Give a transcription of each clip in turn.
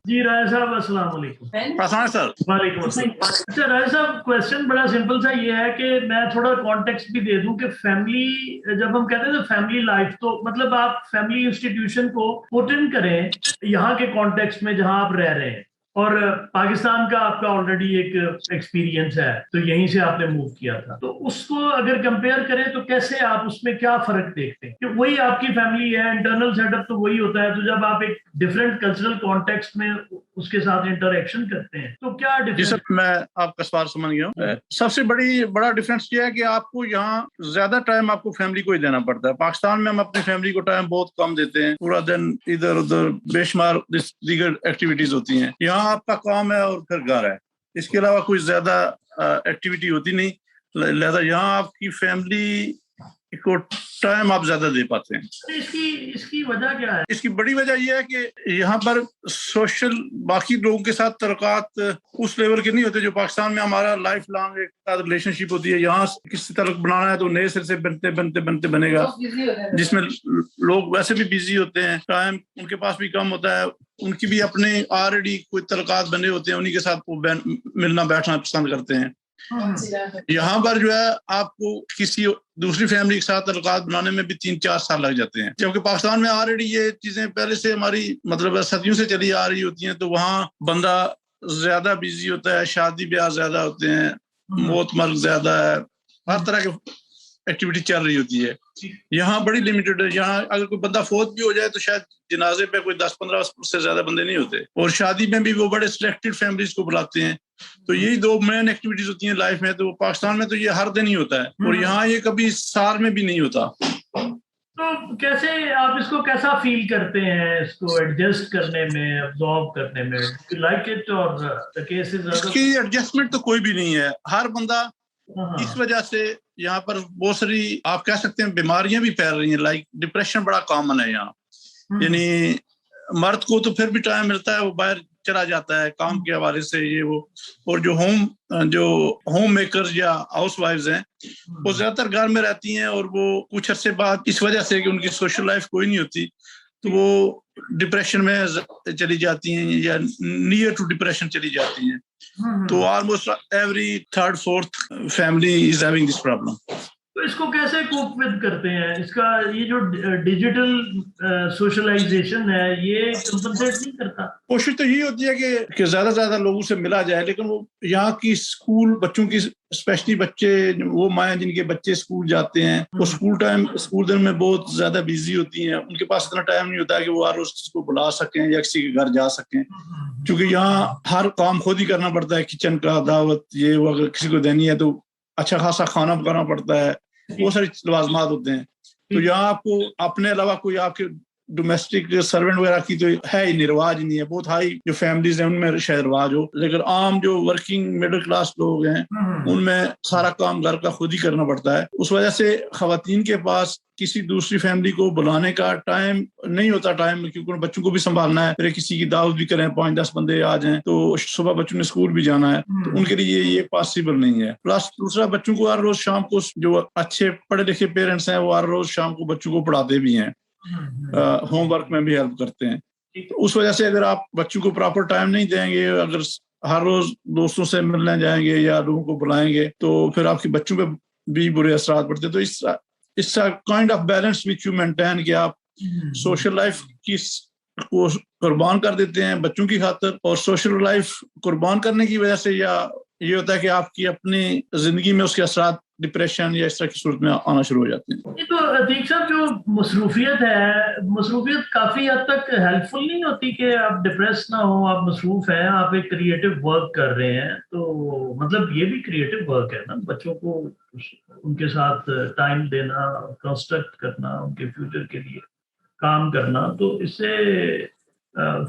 جی راجہ صاحب السلام علیکم۔ سر وعلیکم السلام۔ اچھا راجہ صاحب کوشچن بڑا سمپل سا یہ ہے کہ میں تھوڑا کانٹیکسٹ بھی دے دوں کہ فیملی جب ہم کہتے ہیں نا فیملی لائف، تو مطلب آپ فیملی انسٹیٹیوشن کو پٹ ان کریں یہاں کے کانٹیکسٹ میں جہاں آپ رہ رہے ہیں، اور پاکستان کا آپ کا آلریڈی ایک ایکسپیرینس ہے تو یہیں سے آپ نے موو کیا تھا، تو اس کو اگر کمپیئر کریں تو کیسے آپ اس میں کیا فرق دیکھتے ہیں؟ کہ وہی آپ کی فیملی ہے، انٹرنل سیٹ اپ تو وہی ہوتا ہے، تو جب آپ ایک ڈفرینٹ کلچرل کانٹیکسٹ میں اس کے ساتھ انٹریکشن کرتے ہیں تو کیا جی سر، میں آپ کا سوال سمجھ گیا ہوں۔ سب سے بڑا ڈفرینس یہ ہے کہ آپ کو یہاں زیادہ ٹائم آپ کو فیملی کو ہی دینا پڑتا ہے۔ پاکستان میں ہم اپنی فیملی کو ٹائم بہت کم دیتے ہیں، پورا دن ادھر ادھر بے شمار دیگر ایکٹیویٹیز ہوتی ہیں۔ یہاں آپ کا کام ہے اور پھر گھر ہے، اس کے علاوہ کوئی زیادہ ایکٹیویٹی ہوتی نہیں، لہذا یہاں آپ کی فیملی کو ٹائم آپ زیادہ دے پاتے ہیں۔ اس کی وجہ کیا ہے؟ اس کی بڑی وجہ یہ ہے کہ یہاں پر سوشل باقی لوگوں کے ساتھ تعلقات اس لیول کے نہیں ہوتے جو پاکستان میں ہمارا لائف لانگ ایک ریلیشن شپ ہوتی ہے۔ یہاں کسی تعلق بنانا ہے تو نئے سر سے بنتے بنے گا، جس میں لوگ ویسے بھی بیزی ہوتے ہیں، ٹائم ان کے پاس بھی کم ہوتا ہے، ان کی بھی اپنے آلریڈی کوئی تعلقات بنے ہوتے ہیں، انہی کے ساتھ وہ ملنا بیٹھنا پسند کرتے ہیں۔ یہاں پر جو ہے آپ کو کسی دوسری فیملی کے ساتھ تعلقات بنانے میں بھی 3-4 سال لگ جاتے ہیں، جبکہ پاکستان میں آلریڈی یہ چیزیں پہلے سے ہماری مطلب صدیوں سے چلی آ رہی ہوتی ہیں، تو وہاں بندہ زیادہ بیزی ہوتا ہے، شادی بیاہ زیادہ ہوتے ہیں، موت مرگ زیادہ ہے، ہر طرح کی ایکٹیویٹی چل رہی ہوتی ہے۔ یہاں بڑی لمیٹڈ ہے، یہاں اگر کوئی بندہ فوت بھی ہو جائے تو شاید جنازے پہ کوئی 10-15 سے زیادہ بندے نہیں ہوتے، اور شادی میں بھی وہ بڑے سلیکٹڈ فیملیز کو بلاتے ہیں۔ تو یہی 2 مین ایکٹیویٹیز ہوتی ہیں لائف میں، تو پاکستان میں تو یہ ہر دن ہی ہوتا ہے، اور یہاں یہ کبھی سال میں بھی نہیں ہوتا۔ تو کیسے آپ اس کو کیسا فیل کرتے ہیں، اس کو ایڈجسٹ کرنے میں، ابزارو کرنے میں؟ لائک اٹ اور اس کی ایڈجسٹمنٹ تو کوئی بھی نہیں ہے، ہر بندہ اس وجہ سے یہاں پر بہت ساری آپ کہہ سکتے ہیں بیماریاں بھی پھیل رہی ہیں، لائک ڈپریشن بڑا کامن ہے یہاں۔ یعنی مرد کو تو پھر بھی ٹائم ملتا ہے، وہ باہر چلا جاتا ہے کام کے حوالے سے یہ وہ، اور جو ہوم میکرز یا ہاؤس وائفز ہیں وہ زیادہ تر گھر میں رہتی ہیں، اور وہ کچھ عرصے بعد اس وجہ سے کہ ان کی سوشل لائف کوئی نہیں ہوتی تو وہ ڈپریشن میں چلی جاتی ہیں یا نیئر ٹو ڈپریشن چلی جاتی ہیں۔ تو almost every 3rd-4th family is having this problem. تو اس کو کیسے کوپ ود کرتے ہیں؟ اس کا یہ جو ڈیجیٹل سوشلائزیشن ہے یہ کمپنسیٹ نہیں کرتا؟ کوشش تو یہی ہوتی ہے کہ زیادہ سے زیادہ لوگوں سے ملا جائے، لیکن وہ یہاں کی اسکول بچوں کی اسپیشلی بچے وہ مائیں جن کے بچے اسکول جاتے ہیں، وہ اسکول دن میں بہت زیادہ بیزی ہوتی ہیں، ان کے پاس اتنا ٹائم نہیں ہوتا کہ وہ ہر روز کسی کو بلا سکیں یا کسی کے گھر جا سکیں، کیونکہ یہاں ہر کام خود ہی کرنا پڑتا ہے، کچن کا دعوت یہ وہ اگر کسی کو دینی ہے تو اچھا خاصا کھانا پکانا پڑتا ہے، بہت ساری لوازمات ہوتے ہیں۔ تو یہاں آپ کو اپنے علاوہ کوئی آپ کے ڈومیسٹک سرونٹ وغیرہ کی تو ہے ہی نہیں، رواج ہی نہیں ہے۔ بہت ہائی جو فیملیز ہیں ان میں شاید رواج ہو، لیکن عام جو ورکنگ مڈل کلاس لوگ ہیں ان میں سارا کام گھر کا خود ہی کرنا پڑتا ہے۔ اس وجہ سے خواتین کے پاس کسی دوسری فیملی کو بلانے کا ٹائم نہیں ہوتا، کیونکہ بچوں کو بھی سنبھالنا ہے، پھر کسی کی دعوت بھی کریں 5-10 بندے آ جائیں تو صبح بچوں نے اسکول بھی جانا ہے، تو ان کے لیے یہ پاسبل نہیں ہے۔ پلس دوسرا بچوں کو ہر روز شام کو جو اچھے پڑھے لکھے پیرنٹس ہیں وہ ہر روز شام کو بچوں کو پڑھاتے بھی ہیں، ہوم ورک میں بھی ہیلپ کرتے ہیں۔ تو اس وجہ سے اگر آپ بچوں کو پراپر ٹائم نہیں دیں گے، اگر ہر روز دوستوں سے ملنے جائیں گے یا لوگوں کو بلائیں گے تو پھر آپ کے بچوں پہ بھی برے اثرات پڑتے ہیں۔ تو اس kind of balance which you maintain کہ آپ سوشل لائف کی کو قربان کر دیتے ہیں بچوں کی خاطر، اور سوشل لائف قربان کرنے کی وجہ سے یا یہ ہوتا ہے کہ آپ کی اپنی زندگی میں اس کے اثرات ڈپریشن یا اس طرح کی صورت میں آنا شروع ہو جاتے ہیں۔ یہ تو عتیق صاحب جو مصروفیت ہے، مصروفیت کافی حد تک ہیلپ فل نہیں ہوتی کہ آپ ڈپریس نہ ہو، آپ مصروف ہیں، آپ ایک کریٹو ورک کر رہے ہیں، تو مطلب یہ بھی کریٹو ورک ہے نا، بچوں کو ان کے ساتھ ٹائم دینا، کنسٹرکٹ کرنا، ان کے فیوچر کے لیے کام کرنا، تو اس سے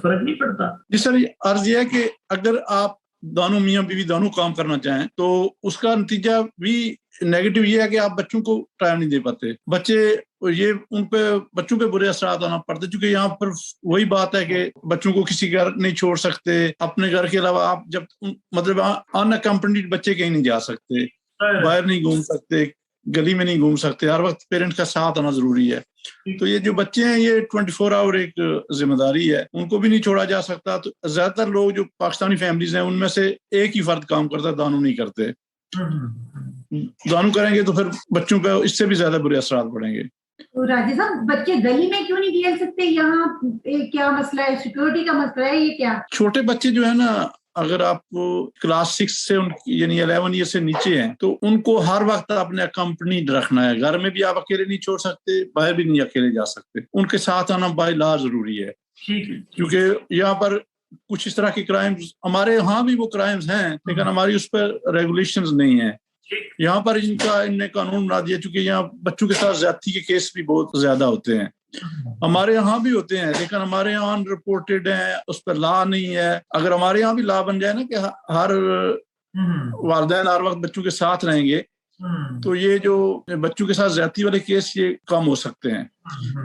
فرق نہیں پڑتا؟ جی سر، عرض یہ ہے کہ اگر آپ دونوں میاں بیوی دونوں کام کرنا چاہیں تو اس کا نتیجہ بھی نیگیٹو یہ ہے کہ آپ بچوں کو ٹائم نہیں دے پاتے، بچوں پہ برے اثرات آنا پڑتے، کیونکہ یہاں پر وہی بات ہے کہ بچوں کو کسی گھر نہیں چھوڑ سکتے، اپنے گھر کے علاوہ آپ جب مطلب ان اکمپنیڈ بچے کہیں نہیں جا سکتے، باہر نہیں گھوم سکتے، گلی میں نہیں گھوم سکتے، ہر وقت پیرنٹ کا ساتھ آنا ضروری ہے۔ تو یہ جو بچے ہیں یہ 24 آور ایک ذمہ داری ہے, ان کو بھی نہیں چھوڑا جا سکتا. تو زیادہ تر لوگ جو پاکستانی فیملیز ہیں ان میں سے ایک ہی فرد کام کرتا ہے, دونوں نہیں کرتے. دونوں کریں گے تو پھر بچوں پہ اس سے بھی زیادہ برے اثرات پڑیں گے. تو راجی صاحب بچے گلی میں کیوں نہیں کھیل سکتے؟ یہاں کیا مسئلہ ہے؟ سیکورٹی کا مسئلہ ہے یہ کیا؟ چھوٹے بچے جو ہے نا, اگر آپ کلاس 6 سے یعنی 11 ایئر سے نیچے ہیں تو ان کو ہر وقت اپنے اکمپنیڈ رکھنا ہے. گھر میں بھی آپ اکیلے نہیں چھوڑ سکتے, باہر بھی نہیں اکیلے جا سکتے. ان کے ساتھ آنا بائی لا ضروری ہے, کیونکہ یہاں پر کچھ اس طرح کے کرائمز, ہمارے یہاں بھی وہ کرائمز ہیں لیکن ہماری اس پر ریگولیشنز نہیں ہیں. یہاں پر ان نے قانون بنا دیا, چونکہ یہاں بچوں کے ساتھ زیادتی کے کیس بھی بہت زیادہ ہوتے ہیں. ہمارے یہاں بھی ہوتے ہیں لیکن ہمارے یہاں ان رپورٹڈ ہیں, اس پر لا نہیں ہے. اگر ہمارے یہاں بھی لا بن جائے نا کہ ہر والدین ہر وقت بچوں کے ساتھ رہیں گے تو یہ جو بچوں کے ساتھ زیادتی والے کیس یہ کم ہو سکتے ہیں.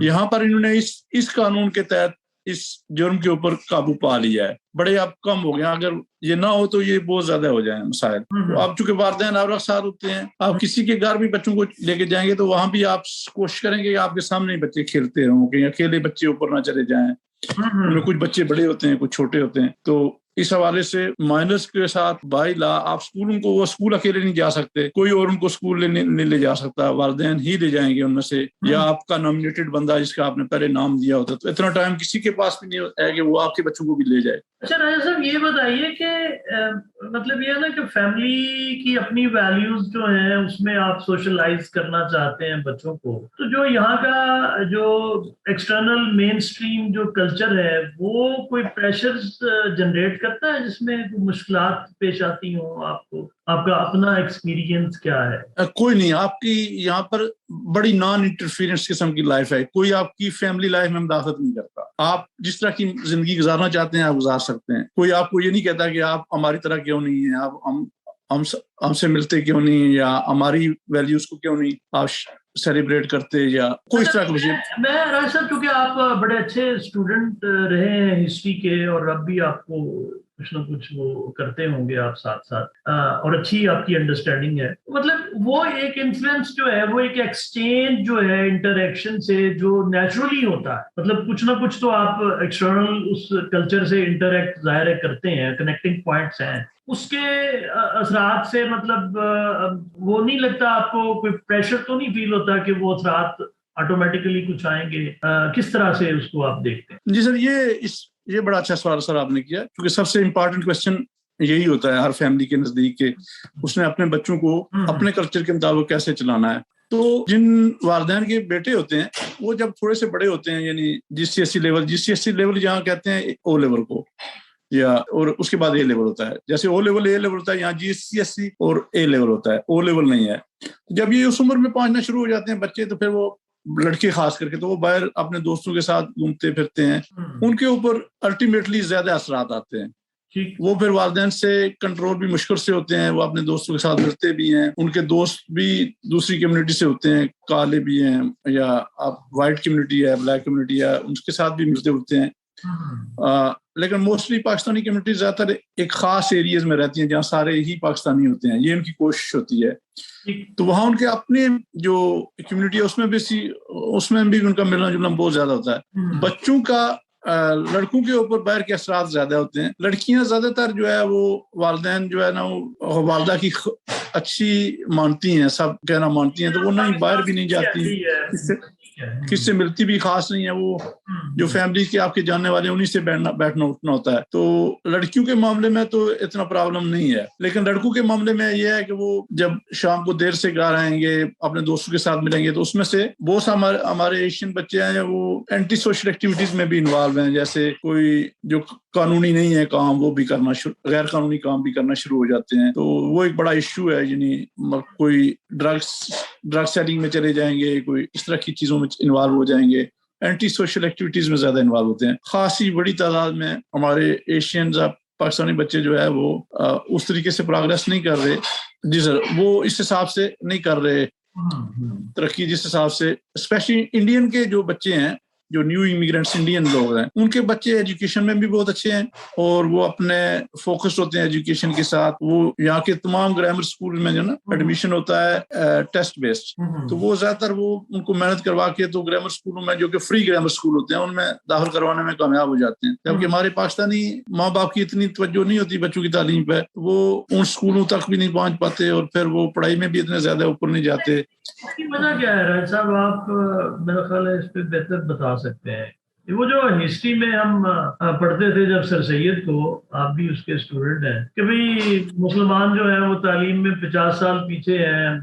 یہاں پر انہوں نے اس قانون کے تحت اس جرم کے اوپر قابو پا لیا ہے. بڑے اب کم ہو گیا, اگر یہ نہ ہو تو یہ بہت زیادہ ہو جائیں مسائل. اب چونکہ والدین ہر وقت ساتھ ہوتے ہیں, آپ کسی کے گھر بھی بچوں کو لے کے جائیں گے تو وہاں بھی آپ کوشش کریں گے کہ آپ کے سامنے بچے کھیلتے رہوں, کہ اکیلے بچے اوپر نہ چلے جائیں. ان میں کچھ بچے بڑے ہوتے ہیں, کچھ چھوٹے ہوتے ہیں. تو اس حوالے سے مائنرز کے ساتھ بائی لا آپ اسکولوں کو, وہ اسکول اکیلے نہیں جا سکتے, کوئی اور ان کو اسکول نہیں لے جا سکتا, والدین ہی لے جائیں گے ان میں سے, یا آپ کا نامینیٹڈ بندہ جس کا آپ نے پہلے نام دیا ہوتا. تو اتنا ٹائم کسی کے پاس بھی نہیں ہے کہ وہ آپ کے بچوں کو بھی لے جائے. اچھا راجا صاحب یہ بتائیے کہ مطلب یہ ہے نا کہ فیملی کی اپنی ویلیوز جو ہیں اس میں آپ سوشلائز کرنا چاہتے ہیں بچوں کو, تو جو یہاں کا جو ایکسٹرنل مین اسٹریم جو کلچر ہے وہ کوئی پریشرز جنریٹ کرتا ہے جس میں مشکلات پیش آتی ہوں آپ کو؟ آپ کا اپنا ایکسپیرینس کیا ہے؟ کوئی نہیں, آپ کی یہاں پر بڑی نان انٹرفیئرنس قسم کی لائف ہے. کوئی آپ کی فیملی لائف میں مداخلت نہیں کرتا. آپ جس طرح کی زندگی گزارنا چاہتے ہیں آپ گزار سکتے ہیں. کوئی آپ کو یہ نہیں کہتا کہ آپ ہماری طرح کیوں نہیں ہیں, آپ ہم سے ملتے کیوں نہیں, یا ہماری ویلیوز کو کیوں نہیں آپ سیلیبریٹ کرتے, یا کوئی اس طرح کا. میں راج صاحب چونکہ آپ بڑے اچھے اسٹوڈنٹ رہے ہیں ہسٹری کے, اور اب بھی آپ کو کچھ نہ کچھ وہ کرتے ہوں گے آپ ساتھ ساتھ, اور اچھی آپ کی انڈرسٹینڈنگ ہے. مطلب وہ ایک انفلوئنس جو ہے وہ ایک ایکسچینج جو ہے انٹریکشن سے جو نیچرلی ہوتا ہے. مطلب کچھ نہ کچھ تو آپ ایکسٹرنل اس کلچر سے انٹریکٹ ظاہر کرتے ہیں, کنیکٹنگ پوائنٹس ہیں, اس کے اثرات سے مطلب وہ نہیں لگتا آپ کو, کوئی پریشر تو نہیں فیل ہوتا کہ وہ اثرات آٹومیٹیکلی کچھ آئیں گے؟ کس طرح سے اس کو آپ دیکھتے ہیں؟ جی سر, یہ بڑا اچھا سوال سر آپ نے کیا, کیونکہ سب سے امپورٹنٹ کوشچن یہی ہوتا ہے ہر فیملی کے نزدیک کہ اس نے اپنے بچوں کو اپنے کلچر کے مطابق کیسے چلانا ہے. تو جن والدین کے بیٹے ہوتے ہیں وہ جب تھوڑے سے بڑے ہوتے ہیں, یعنی GCSE لیول یہاں کہتے ہیں او لیول کو, یا اور اس کے بعد اے لیول ہوتا ہے. جیسے او لیول اے لیول ہوتا ہے, یہاں GCSE اور اے لیول ہوتا ہے, او لیول نہیں ہے. جب یہ اس عمر میں پہنچنا شروع ہو جاتے ہیں بچے, تو پھر وہ لڑکے خاص کر کے تو وہ باہر اپنے دوستوں کے ساتھ گھومتے پھرتے ہیں, ان کے اوپر الٹیمیٹلی زیادہ اثرات آتے ہیں. وہ پھر والدین سے کنٹرول بھی مشکل سے ہوتے ہیں, وہ اپنے دوستوں کے ساتھ ملتے بھی ہیں, ان کے دوست بھی دوسری کمیونٹی سے ہوتے ہیں, کالے بھی ہیں, یا آپ وائٹ کمیونٹی ہے, بلیک کمیونٹی ہے, ان کے ساتھ بھی ملتے ہوتے ہیں. لیکن موسٹلی پاکستانی کمیونٹی زیادہ تر ایک خاص ایریاز میں رہتی ہیں جہاں سارے ہی پاکستانی ہوتے ہیں, یہ ان کی کوشش ہوتی ہے. تو وہاں ان کے اپنے جو کمیونٹی ہے اس میں بھی ان کا ملنا جلنا بہت زیادہ ہوتا ہے. بچوں کا لڑکوں کے اوپر باہر کے اثرات زیادہ ہوتے ہیں. لڑکیاں زیادہ تر جو ہے وہ والدین جو ہے نا وہ والدہ کی اچھی مانتی ہیں, سب کہنا مانتی ہیں, تو وہ نہیں باہر بھی نہیں جاتی, کس سے ملتی بھی خاص نہیں ہے. وہ جو فیملی کے آپ کے جاننے والے انہی سے بیٹھنا اٹھنا ہوتا ہے. تو لڑکیوں کے معاملے میں تو اتنا پرابلم نہیں ہے, لیکن لڑکوں کے معاملے میں یہ ہے کہ وہ جب شام کو دیر سے گھر آئیں گے, اپنے دوستوں کے ساتھ ملیں گے, تو اس میں سے بہت سا ہمارے ایشین بچے ہیں وہ اینٹی سوشل ایکٹیویٹیز میں بھی انوالو ہیں. جیسے کوئی جو قانونی نہیں ہے کام وہ بھی کرنا غیر قانونی کام بھی کرنا شروع ہو جاتے ہیں. تو وہ ایک بڑا ایشو ہے, یعنی کوئی ڈرگ سیلنگ میں چلے جائیں گے, کوئی اس طرح کی چیزوں میں انوالو ہو جائیں گے, اینٹی سوشل ایکٹیویٹیز میں زیادہ انوالو ہوتے ہیں. خاصی بڑی تعداد میں ہمارے ایشینز پاکستانی بچے جو ہے وہ اس طریقے سے پروگریس نہیں کر رہے. جی سر, وہ اس حساب سے نہیں کر رہے ترقی جس حساب سے, اسپیشلی انڈین کے جو بچے ہیں جو نیو امیگرینٹس انڈین لوگ ہیں ان کے بچے ایجوکیشن میں بھی بہت اچھے ہیں اور وہ اپنے فوکس ہوتے ہیں ایجوکیشن کے ساتھ. وہ یہاں کے تمام گرامر اسکول میں جو نا ایڈمیشن ہوتا ہے ٹیسٹ بیسڈ, تو وہ زیادہ تر وہ ان کو محنت کروا کے تو گرامر اسکولوں میں جو کہ فری گرامر اسکول ہوتے ہیں ان میں داخل کروانے میں کامیاب ہو جاتے ہیں. جبکہ ہمارے پاکستانی ماں باپ کی اتنی توجہ نہیں ہوتی بچوں کی تعلیم پہ, وہ ان اسکولوں تک بھی نہیں پہنچ پاتے اور پھر وہ پڑھائی میں بھی اتنے زیادہ اوپر نہیں جاتے. اس کی وجہ کیا ہے راج صاحب, آپ میرا خیال ہے اس پہ بہتر بتا سکتے ہیں. وہ جو ہسٹری میں ہم پڑھتے تھے جب سر سید کو, آپ بھی اس کے اسٹوڈنٹ ہیں, کہ بھئی مسلمان جو ہیں وہ تعلیم میں 50 سال پیچھے ہیں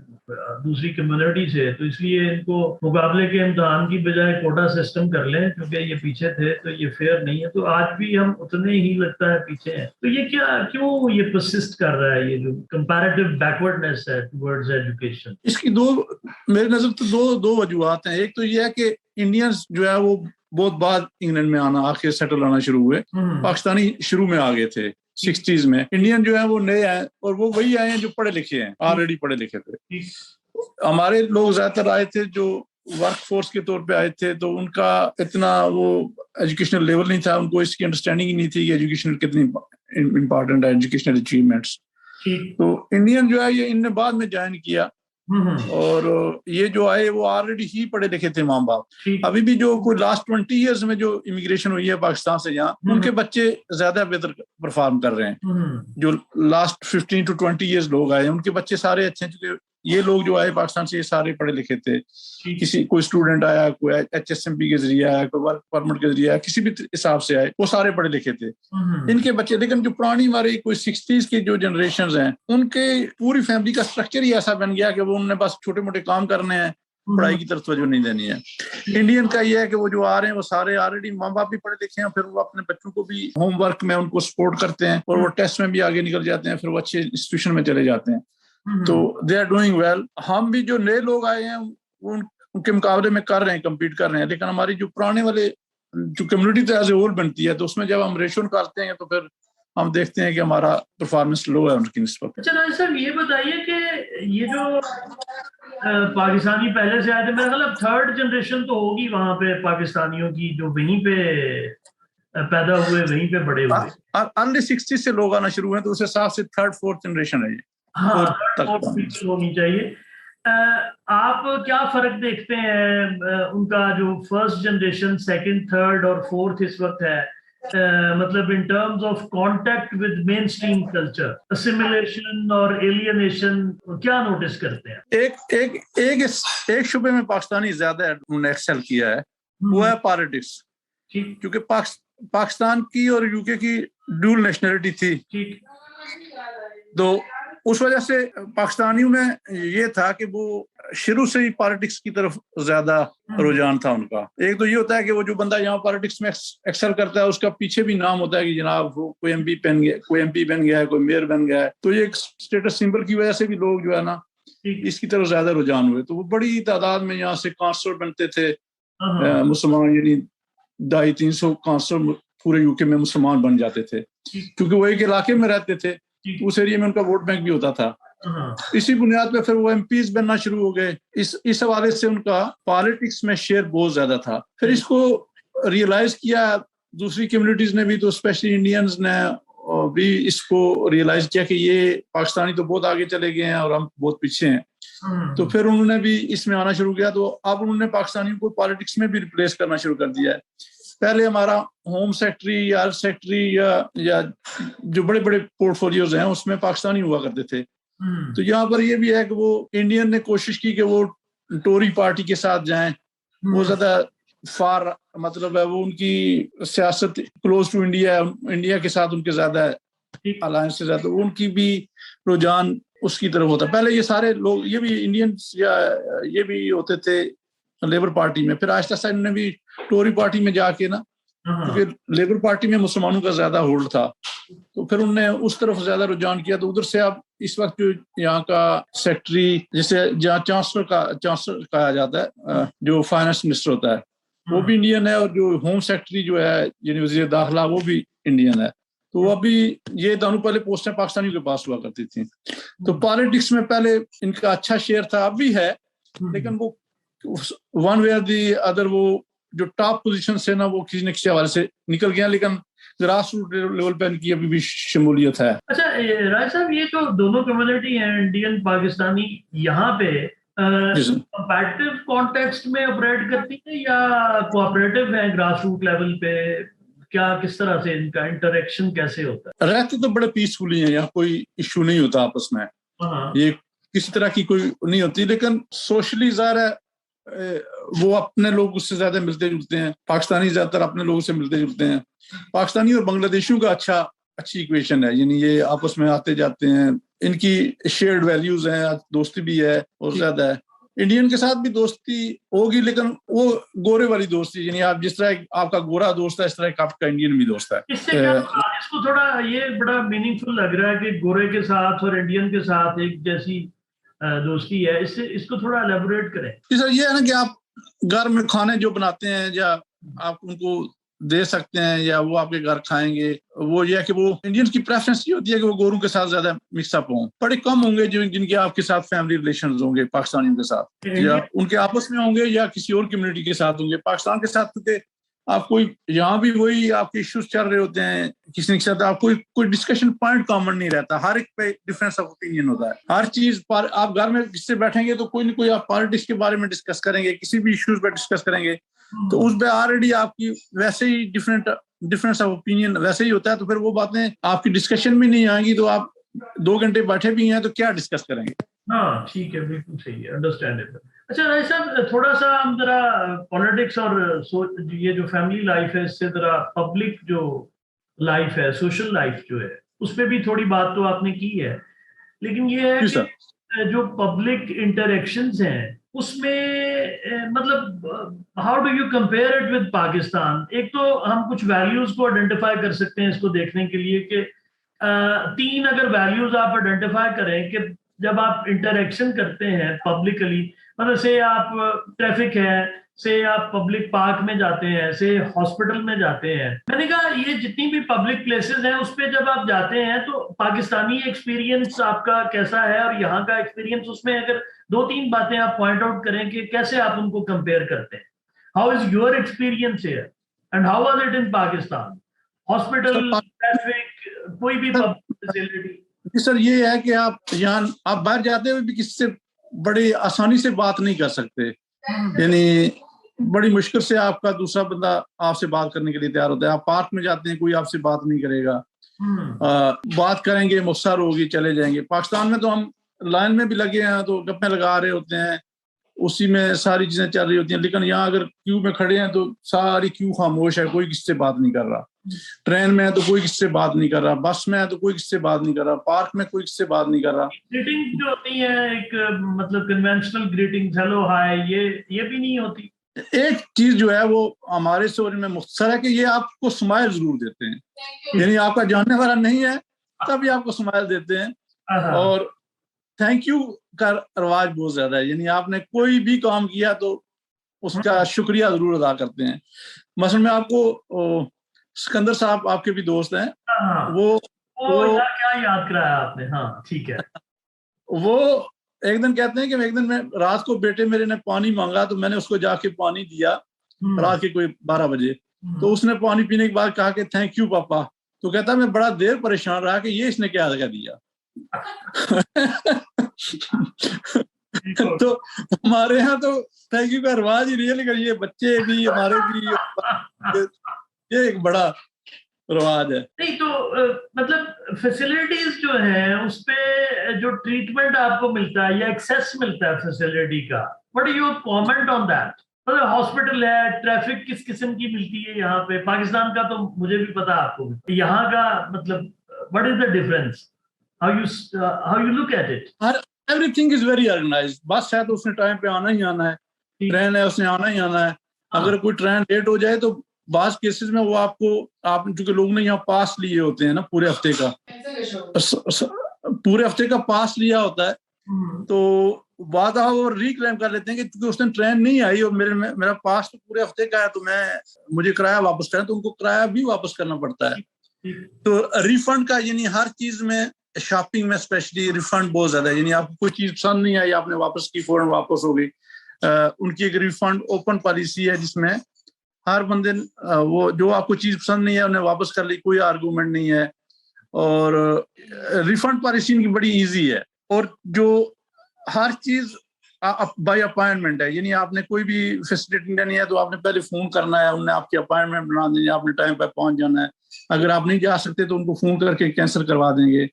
دوسری کمیونٹی سے, تو اس لیے ان کو مقابلے کے امتحان کی بجائے کوٹا سسٹم کر لیں کیونکہ یہ پیچھے تھے تو یہ فیئر نہیں ہے. تو آج بھی ہم اتنے ہی لگتا ہے پیچھے ہیں. تو یہ کیوں یہ پرسسٹ کر رہا ہے, یہ جو کمپیریٹیو بیکورڈنیس ہے ٹورڈز ایجوکیشن؟ اس کی میرے نظر تو دو وجوہات ہیں. ایک تو یہ ہے کہ انڈینز جو ہے وہ بہت بعد انگلینڈ میں آ کے سیٹل آنا شروع ہوئے. پاکستانی شروع میں آ گئے تھے 60s میں. انڈین جو ہیں وہ نئے آئے اور وہ وہی آئے ہیں جو پڑھے لکھے ہیں, آلریڈی پڑھے لکھے تھے. ہمارے لوگ زیادہ تر آئے تھے جو ورک فورس کے طور پہ آئے تھے, تو ان کا اتنا وہ ایجوکیشنل لیول نہیں تھا, ان کو اس کی انڈرسٹینڈنگ ہی نہیں تھی کہ ایجوکیشن کتنی امپورٹنٹ ہے, ایجوکیشنل اچیومنٹس. تو انڈین جو ہے یہ ان نے بعد میں جوائن کیا, اور یہ جو آئے وہ آلریڈی ہی پڑھے لکھے تھے ماں باپ. ابھی بھی جو کوئی لاسٹ 20 ایئرز میں جو امیگریشن ہوئی ہے پاکستان سے یہاں, ان کے بچے زیادہ بہتر پرفارم کر رہے ہیں. جو لاسٹ 15 to 20 ایئرز لوگ آئے ان کے بچے سارے اچھے ہیں, چونکہ یہ لوگ جو آئے پاکستان سے یہ سارے پڑھے لکھے تھے. کوئی اسٹوڈنٹ آیا, کوئی HSMP کے ذریعے آیا, کوئی ورک پرمٹ کے ذریعے آیا, کسی بھی حساب سے آئے, وہ سارے پڑھے لکھے تھے ان کے بچے. لیکن جو پرانی ہماری کوئی 60s کی جو جنریشنز ہیں, ان کے پوری فیملی کا اسٹرکچر ہی ایسا بن گیا کہ وہ انہوں نے بس چھوٹے موٹے کام کرنے ہیں, پڑھائی کی طرف توجہ نہیں دینی ہے. انڈین کا یہ ہے کہ وہ جو آ رہے ہیں وہ سارے آلریڈی ماں باپ بھی پڑھے لکھے ہیں, پھر وہ اپنے بچوں کو بھی ہوم ورک میں ان کو سپورٹ کرتے ہیں اور وہ ٹیسٹ میں بھی آگے نکل جاتے ہیں, پھر وہ اچھے انسٹیٹیوشن میں چلے جاتے ہیں. تو دے آر ڈوئنگ ویل. ہم بھی جو نئے لوگ آئے ہیں وہ ان کے مقابلے میں کر رہے ہیں, کمپیٹ کر رہے ہیں. لیکن ہماری جو پرانے والے جو کمیونٹی تو ایز اے ہول بنتی ہے, تو اس میں جب ہم ریشو کرتے ہیں تو پھر ہم دیکھتے ہیں کہ ہمارا پرفارمنس لو ہے ان کی نسبت. اچھا راج صاحب یہ بتائیے کہ یہ جو پاکستانی پہلے سے آئے تھے, میرا خیال ہے 3rd جنریشن تو ہوگی وہاں پہ پاکستانیوں کی جو وہیں پہ پیدا ہوئے, وہیں پہ بڑے ہوئے. ارلی 60s سے لوگ آنا شروع ہوئے, تو اس حساب سے 3rd 4th جنریشن ہے یہ. ہاں, ہونی چاہیے. آپ کیا فرق دیکھتے ہیں ان کا جو 1st جنریشن, 2nd, 3rd اور 4th اس وقت ہے, مطلب in terms of contact with mainstream culture, assimilation اور ایلینیشن, کیا نوٹس کرتے ہیں؟ ایک شعبے میں پاکستانی زیادہ انہوں نے ایکسل کیا ہے, وہ ہے پالیٹکس. کیونکہ پاکستان کی اور UK کی ڈیول نیشنلٹی تھی, تو اس وجہ سے پاکستانیوں میں یہ تھا کہ وہ شروع سے ہی پالیٹکس کی طرف زیادہ رجحان تھا ان کا. ایک تو یہ ہوتا ہے کہ وہ جو بندہ یہاں پالیٹکس میں ایکسل کرتا ہے اس کا پیچھے بھی نام ہوتا ہے کہ جناب وہ کوئی MP بن گیا ہے, کوئی میئر بن گیا ہے. تو یہ ایک اسٹیٹس سمبل کی وجہ سے بھی لوگ جو ہے نا اس کی طرف زیادہ رجحان ہوئے. تو وہ بڑی تعداد میں یہاں سے کانسلر بنتے تھے مسلمان, یعنی 250-300 کانسلر پورے UK میں مسلمان بن جاتے تھے, کیونکہ وہ ایک علاقے میں رہتے تھے, اس ایریے میں ان کا ووٹ بینک بھی ہوتا تھا. اسی بنیاد پہ پھر وہ MPs بننا شروع ہو گئے. اس حوالے سے ان کا پالیٹکس میں شیئر بہت زیادہ تھا. پھر اس کو ریئلائز کیا دوسری کمیونٹیز نے بھی, تو اسپیشلی انڈینز نے بھی اس کو ریئلائز کیا کہ یہ پاکستانی تو بہت آگے چلے گئے ہیں اور ہم بہت پیچھے ہیں. تو پھر انہوں نے بھی اس میں آنا شروع کیا. تو اب انہوں نے پاکستانیوں کو پالیٹکس میں بھی ریپلیس کرنا شروع کر دیا ہے. پہلے ہمارا ہوم سیکٹری یا ارتھ سیکٹری یا جو بڑے بڑے پورٹ فولیوز ہیں اس میں پاکستانی ہوا کرتے تھے. تو یہاں پر یہ بھی ہے کہ وہ انڈین نے کوشش کی کہ وہ ٹوری پارٹی کے ساتھ جائیں, وہ زیادہ فار مطلب ہے وہ ان کی سیاست کلوز ٹو انڈیا ہے, انڈیا کے ساتھ ان کے زیادہ الائنس سے زیادہ, ان کی بھی رجحان اس کی طرف ہوتا. پہلے یہ سارے لوگ یہ بھی انڈینس یا یہ بھی ہوتے تھے لیبر پارٹی میں, پھر آہستہ آہستہ انہوں نے بھی ٹوری پارٹی میں جا کے نا, کیونکہ لیبر پارٹی میں مسلمانوں کا زیادہ ہولڈ تھا, تو پھر انہوں نے اس طرف زیادہ رجحان کیا. تو ادھر سے اب اس وقت جو یہاں کا سیکٹری جسے جہاں چانسلر کہا جاتا ہے, جو فائنانس منسٹر ہوتا ہے وہ بھی انڈین ہے, اور جو ہوم سیکٹری جو ہے یعنی وزیر داخلہ وہ بھی انڈین ہے. تو وہ ابھی یہ دونوں پہلے پوسٹیں پاکستانیوں کے پاس ہوا کرتی تھیں. تو پالیٹکس میں پہلے ان کا اچھا شیئر تھا, اب بھی ہے, لیکن وہ ون وے اور دی ادر وہ جو ٹاپ پوزیشن سے نا وہ کسی نہ کسی حوالے سے نکل گیا, لیکن گراس روٹ لیول پہ ان کی ابھی بھی شمولیت ہے. اچھا راج صاحب, یہ جو دونوں کمیونٹی ہیں انڈین پاکستانی, یہاں پہ کمپیٹیو کانٹیکسٹ میں آپریٹ کرتی ہے یا کوآپریٹو ہے گراس روٹ لیول پہ؟ کیا کس طرح سے ان کا انٹریکشن کیسے ہوتا ہے؟ رہتے تو بڑے پیسفلی ہیں, یہاں کوئی ایشو نہیں ہوتا آپس میں, یہ کسی طرح کی کوئی نہیں ہوتی, لیکن سوشلی ظاہر ہے وہ اپنے لوگ اس سے زیادہ ملتے جلتے ہیں. پاکستانی زیادہ تر اپنے لوگوں سے ملتے جلتے ہیں. پاکستانی اور بنگلہ دیشیوں کا اچھی ایکویشن ہے, یعنی یہ آپس میں آتے جاتے ہیں, ان کی شیئرڈ ویلیوز ہیں, دوستی بھی ہے اور زیادہ ہے. انڈین کے ساتھ بھی دوستی ہوگی, لیکن وہ گورے والی دوستی, یعنی آپ جس طرح آپ کا گورا دوست ہے اس طرح آپ کا انڈین بھی دوست ہے. اس کو تھوڑا یہ بڑا میننگ فل لگ رہا ہے کہ گورے کے ساتھ اور انڈین کے ساتھ ایک جیسی دوستی ہے, اس کو تھوڑا الیبوریٹ کریں. جی سر, یہ ہے نا کہ آپ گھر میں کھانے جو بناتے ہیں یا آپ ان کو دے سکتے ہیں یا وہ آپ کے گھر کھائیں گے, وہ یہ ہے کہ وہ انڈینز کی پریفرنس یہ ہوتی ہے کہ وہ گوروں کے ساتھ زیادہ مکس اپ ہوں. بڑے کم ہوں گے جن کے آپ کے ساتھ فیملی ریلیشنز ہوں گے پاکستانیوں کے ساتھ, یا ان کے آپس میں ہوں گے یا کسی اور کمیونٹی کے ساتھ ہوں گے. پاکستان کے ساتھ کیونکہ آپ کوئی یہاں بھی وہی آپ کے ایشوز چل رہے ہوتے ہیں, کسی کے ساتھ آپ کوئی ڈسکشن پوائنٹ کامن نہیں رہتا, ہر ایک پہ ڈفرینس آف اوپینین ہوتا ہے. ہر چیز پر آپ گھر میں کس سے بیٹھیں گے تو کوئی نہ کوئی آپ پالیٹکس کے بارے میں ڈسکس کریں گے, کسی بھی ایشوز پہ ڈسکس کریں گے, تو اس پہ آلریڈی آپ کی ویسے ہی ڈفرینس آف اوپینین ویسے ہی ہوتا ہے. تو پھر وہ باتیں آپ کی ڈسکشن میں نہیں آئیں گی, تو آپ 2 گھنٹے بیٹھے بھی ہیں تو کیا ڈسکس کریں گے. ہاں ٹھیک ہے, بالکل صحیح ہے, انڈرسٹینڈیبل. اچھا راج صاحب, تھوڑا سا ہم ذرا پالیٹکس اور یہ جو فیملی لائف ہے اس سے ذرا پبلک جو لائف ہے, سوشل لائف جو ہے, اس پہ بھی تھوڑی بات تو آپ نے کی ہے, لیکن یہ ہے کہ جو پبلک انٹریکشنز ہیں اس میں مطلب how do you compare it with Pakistan? ایک تو ہم کچھ ویلیوز کو آئیڈینٹیفائی کر سکتے ہیں اس کو دیکھنے کے لیے کہ 3 اگر ویلیوز آپ آئیڈینٹیفائی کریں کہ جب آپ انٹریکشن کرتے ہیں پبلکلی, مطلب سے آپ ٹریفک ہے, سے آپ پبلک پارک میں جاتے ہیں, سے ہاسپٹل میں جاتے ہیں, میں نے کہا یہ جتنی بھی پبلک پلیسز ہیں اس پہ جب آپ جاتے ہیں تو پاکستانی ایکسپیرینس آپ کا کیسا ہے اور یہاں کا ایکسپیرینس, اس میں اگر 2-3 باتیں آپ پوائنٹ آؤٹ کریں کہ کیسے آپ ان کو کمپیئر کرتے ہیں. How is your experience here and how was it in Pakistan? Hospital, traffic, کوئی بھی پبلک فیسلٹی. جی سر, یہ ہے کہ آپ باہر جاتے ہوئے بھی کسی سے بڑی آسانی سے بات نہیں کر سکتے, یعنی بڑی مشکل سے آپ کا دوسرا بندہ آپ سے بات کرنے کے لیے تیار ہوتا ہے. آپ پارک میں جاتے ہیں, کوئی آپ سے بات نہیں کرے گا, بات کریں گے مختصر ہوگی چلے جائیں گے. پاکستان میں تو ہم لائن میں بھی لگے ہیں تو گپیں لگا رہے ہوتے ہیں, اسی میں ساری چیزیں چل رہی ہوتی ہیں, لیکن یہاں اگر کیو میں کھڑے ہیں تو ساری کیو خاموش ہے, کوئی کسی سے بات نہیں کر رہا. ٹرین میں ہے تو کوئی کسی سے بات نہیں کر رہا, بس میں ہے تو کوئی کسی سے بات نہیں کر رہا, پارک میں کوئی کسی سے بات نہیں کر رہا. گریٹنگ جو ہوتی ہے ایک مطلب کنونشنل گریٹنگ, ہیلو ہائے, یہ بھی نہیں ہوتی. ایک چیز جو ہے وہ ہمارے سورج میں مختصر ہے کہ یہ آپ کو سمائل ضرور دیتے ہیں, یعنی آپ کا جاننے والا نہیں ہے تبھی آپ کو سمائل دیتے ہیں. اور تھینک یو کا رواج بہت زیادہ ہے, یعنی آپ نے کوئی بھی کام کیا تو اس کا شکریہ ضرور ادا کرتے ہیں. مثلا میں آپ کو سکندر صاحب آپ کے بھی دوست ہیں, وہ کیا یاد کرایا آپ نے. ہاں ٹھیک ہے. وہ ایک دن کہتے ہیں کہ ایک دن میں رات کو بیٹے میرے نے پانی مانگا تو میں نے اس کو جا کے پانی دیا رات کے کوئی 12 بجے, تو اس نے پانی پینے کے بعد کہا کہ تھینک یو پاپا. تو کہتا میں بڑا دیر پریشان رہا کہ یہ اس نے کیا دیا. تو ہمارے ہاں تو تھینک یو کا رواج ہی نہیں ہے, لیکن یہ بچے بھی ہمارے بھی یہ ایک بڑا رواج ہے. نہیں تو مطلب فیسلٹیز جو ہیں اس پہ جو ٹریٹمنٹ آپ کو ملتا ہے یا ایکسیس ملتا ہے فیسلٹی کا, what are your comment on that? مطلب ہاسپٹل ہے, ٹریفک کس قسم کی ملتی ہے یہاں پہ؟ پاکستان کا تو مجھے بھی پتا, آپ کو یہاں کا مطلب what is the difference, how you look at it? Everything is very organized. بس ہے تو اس نے ٹائم پہ آنا ہی آنا ہے, ٹرین ہے اس نے آنا ہی آنا ہے. اگر کوئی ٹرین لیٹ ہو جائے تو بعض کیسز میں وہ آپ چونکہ لوگ نے یہاں پاس لیے ہوتے ہیں نا پورے ہفتے کا پاس لیا ہوتا ہے, تو بعد وہ ریکلیم کر لیتے ہیں کہ چونکہ اس دن ٹرین نہیں آئی اور میرا پاس تو پورے ہفتے کا ہے تو مجھے کرایہ واپس کریں, تو ان کو کرایہ بھی واپس کرنا پڑتا ہے. تو ریفنڈ کا یعنی ہر چیز میں, شاپنگ میں اسپیشلی ریفنڈ بہت زیادہ ہے. یعنی آپ کو کوئی چیز پسند نہیں آئی, آپ نے واپس کی, فوراً واپس ہو گئی. ان کی ایک ریفنڈ اوپن پالیسی ہے جس میں ہر بندے وہ جو آپ کو چیز پسند نہیں ہے انہیں واپس کر لی, کوئی آرگومنٹ نہیں ہے, اور ریفنڈ پالیسی ان کی بڑی ایزی ہے, اور جو ہر چیز بائی اپائنٹمنٹ ہے, یعنی آپ نے کوئی بھی فیسلٹی لینی ہے تو آپ نے پہلے فون کرنا ہے, انہوں نے آپ کی اپائنٹمنٹ بنا دینی ہے, آپ نے ٹائم پہ پہنچ جانا ہے, اگر آپ نہیں جا سکتے تو ان کو فون کر کے کینسل کروا دیں گے.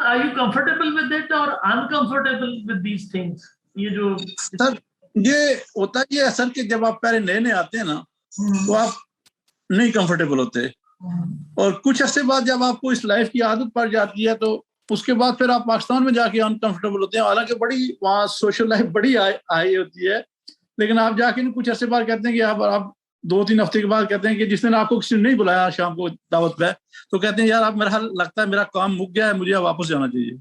Are you comfortable with it or uncomfortable with these things? یہ جو سر یہ ہوتا یہ ہے سر کہ جب آپ پہلے نئے نئے آتے ہیں نا تو آپ نہیں کمفرٹیبل ہوتے, اور کچھ عرصے بعد جب آپ کو اس لائف کی عادت پڑ جاتی ہے تو اس کے بعد پھر آپ پاکستان میں جا کے انکمفرٹیبل ہوتے ہیں, حالانکہ بڑی وہاں سوشل لائف بڑی ہائی ہوتی ہے, لیکن آپ جا کے کچھ عرصے بعد کہتے ہیں کہ آپ 2-3 ہفتے کے بعد کہتے ہیں کہ جس نے آپ کو کسی نے نہیں بلایا شام کو دعوت پہ, تو کہتے ہیں یار آپ میرا لگتا ہے میرا کام مک گیا ہے, مجھے واپس جانا چاہیے.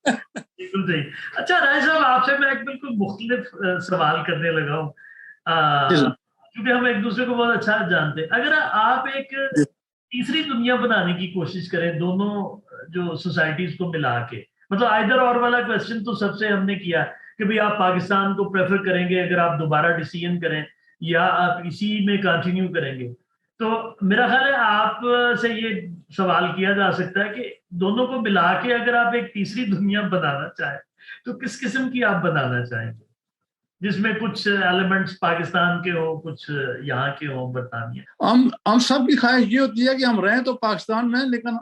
بالکل صحیح. اچھا راج صاحب, آپ سے میں ایک بالکل مختلف سوال کرنے لگا ہوں, کیونکہ ہم ایک دوسرے کو بہت اچھا جانتے ہیں. اگر آپ ایک تیسری دنیا بنانے کی کوشش کریں دونوں جو سوسائٹیز کو ملا کے, مطلب آئدر اور والا کوشچن تو سب سے ہم نے کیا کہ بھئی آپ پاکستان کو پریفر کریں گے اگر آپ دوبارہ ڈیسیژن کریں, یا آپ اسی میں کنٹینیو کریں گے, تو میرا خیال ہے آپ سے یہ سوال کیا جا سکتا ہے کہ دونوں کو ملا کے اگر آپ ایک تیسری دنیا بنانا چاہیں تو کس قسم کی آپ بنانا چاہیں گے, جس میں کچھ ایلیمنٹس پاکستان کے ہوں, کچھ یہاں کے ہوں, برطانیہ. ہم سب کی خواہش یہ ہوتی ہے کہ ہم رہیں تو پاکستان میں, لیکن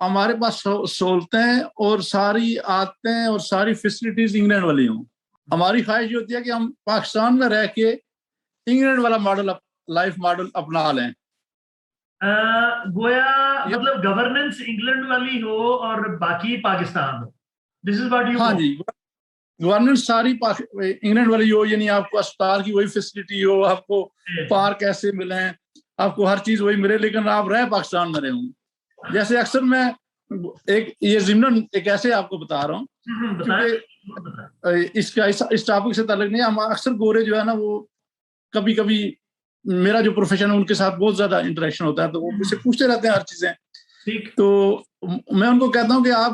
ہمارے پاس سہولتیں اور ساری عادتیں اور ساری فیسلٹیز انگلینڈ والی ہوں. ہماری خواہش یہ ہوتی ہے کہ ہم پاکستان میں رہ کے انگلینڈ والا ماڈل لائف ماڈل اپنا لیں. گویا مطلب گورننس انگلینڈ والی ہو اور باقی پاکستان ہو. دس از واٹ یو. ہاں جی, گورننس ساری انگلینڈ والی ہو, یعنی آپ کو اسپتال کی وہی فیسلٹی ہو, آپ کو پارک ایسے ملیں, آپ کو ہر چیز وہی ملے, لیکن آپ رہ پاکستان میں رہے ہوں. جیسے اکثر میں یہ ضمن ایک ایسے آپ کو بتا رہا ہوں کیونکہ اس ٹاپک سے تعلق نہیں ہے. ہم اکثر گورے جو ہے نا وہ کبھی کبھی میرا جو پروفیشن ہے ان کے ساتھ بہت زیادہ انٹریکشن ہوتا ہے, تو وہ مجھ سے پوچھتے رہتے ہیں ہر چیزیں. تو میں ان کو کہتا ہوں کہ آپ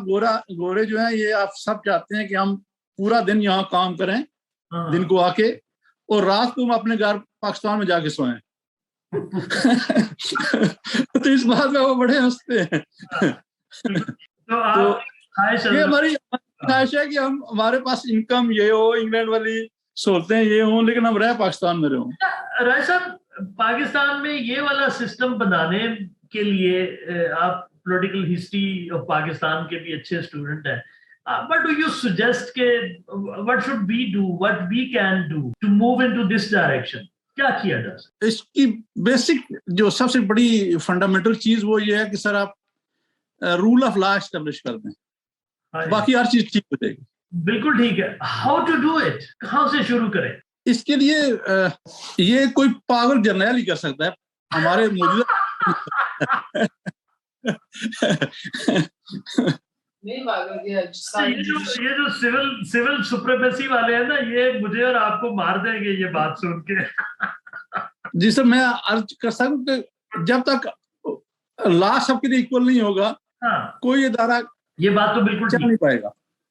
گورے جو ہیں یہ آپ سب چاہتے ہیں کہ ہم پورا دن یہاں کام کریں دن کو آ کے, اور رات کو ہم اپنے گھر پاکستان میں جا کے سوئیں. تو اس بات میں وہ بڑے ہنستے ہیں. تو یہ ہماری خواہش ہے کہ ہمارے پاس انکم یہ ہو, انگلینڈ والی سہولتیں یہ ہوں, لیکن ہم رہ پاکستان میں رہوں. رائے صاحب, پاکستان میں یہ والا سسٹم بنانے کے لیے آپ پولیٹیکل ہسٹری آف پاکستان کے بھی اچھے اسٹوڈنٹ ہیں, what do you suggest کہ what should we do, what we can do to move into this direction? کیا کیا جا سکتا؟ اس کی بیسک جو سب سے بڑی فنڈامنٹل چیز وہ یہ ہے کہ سر آپ رول آف لا اسٹیبلش کر دیں, باقی ہر چیز ٹھیک ہو جائے گی. بالکل ٹھیک ہے. ہاؤ ٹو ڈو اٹ, کہاں سے شروع کریں؟ اس کے لیے یہ کوئی پاگل جرنیل ہی کر سکتا ہے. ہمارے موجودہ یہ جو سول سپریمیسی والے ہیں نا, یہ مجھے اور آپ کو مار دیں گے یہ بات سن کے. جی سر, میں عرض کر سکتا ہوں کہ جب تک لا سب کے لیے ایکول نہیں ہوگا کوئی ادارہ یہ بات تو بالکل چل نہیں پائے گا.